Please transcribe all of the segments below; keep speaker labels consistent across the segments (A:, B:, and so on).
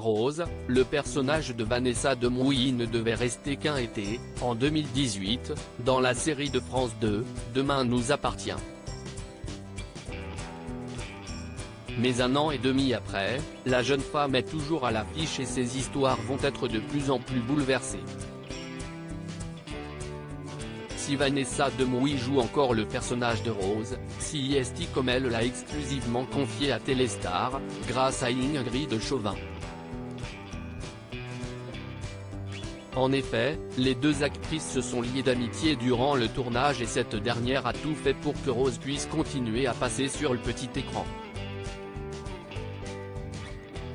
A: Rose, le personnage de Vanessa Demouy ne devait rester qu'un été, en 2018, dans la série de France 2, Demain nous appartient. Mais un an et demi après, la jeune femme est toujours à l'affiche et ses histoires vont être de plus en plus bouleversées. Si Vanessa Demouy joue encore le personnage de Rose, CIST comme elle l'a exclusivement confié à Téléstar, grâce à Ingrid Chauvin. En effet, les deux actrices se sont liées d'amitié durant le tournage et cette dernière a tout fait pour que Rose puisse continuer à passer sur le petit écran.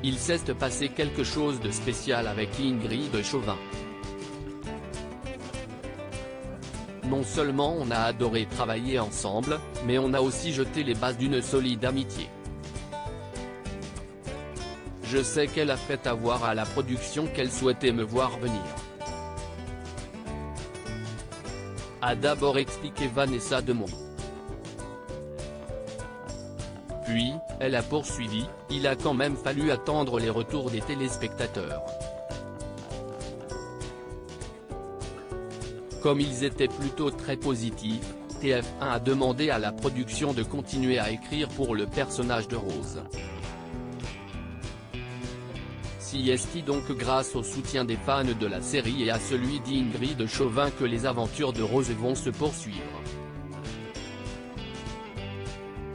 A: Il s'est passé quelque chose de spécial avec Ingrid Chauvin. Non seulement on a adoré travailler ensemble, mais on a aussi jeté les bases d'une solide amitié. Je sais qu'elle a fait avoir à la production qu'elle souhaitait me voir venir. A d'abord expliqué Vanessa Demouy. Puis, elle a poursuivi, il a quand même fallu attendre les retours des téléspectateurs. Comme ils étaient plutôt très positifs, TF1 a demandé à la production de continuer à écrire pour le personnage de Rose. CIST donc grâce au soutien des fans de la série et à celui d'Ingrid Chauvin que les aventures de Rose vont se poursuivre.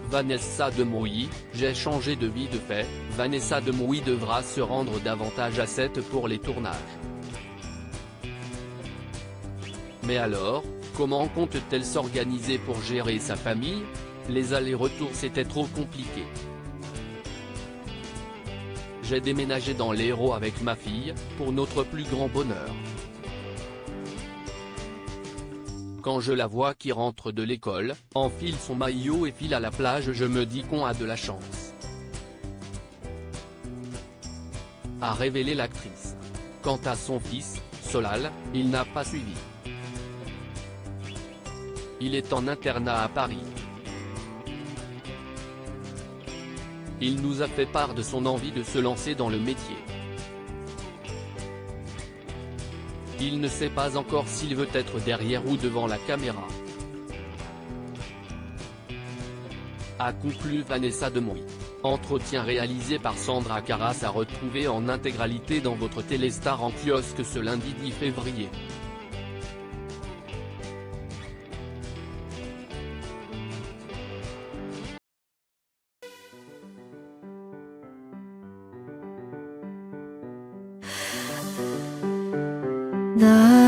A: Vanessa Demouy, j'ai changé de vie de fait, Vanessa Demouy devra se rendre davantage à 7 pour les tournages. Mais alors, comment compte-t-elle s'organiser pour gérer sa famille? Les allers-retours c'était trop compliqué. J'ai déménagé dans l'Hérault avec ma fille, pour notre plus grand bonheur. Quand je la vois qui rentre de l'école, enfile son maillot et file à la plage, je me dis qu'on a de la chance. A révélé l'actrice. Quant à son fils, Solal, il n'a pas suivi. Il est en internat à Paris. Il nous a fait part de son envie de se lancer dans le métier. Il ne sait pas encore s'il veut être derrière ou devant la caméra. A conclu Vanessa Demouy. Entretien réalisé par Sandra Caras à retrouver en intégralité dans votre Téléstar en kiosque ce lundi 10 février.
B: 나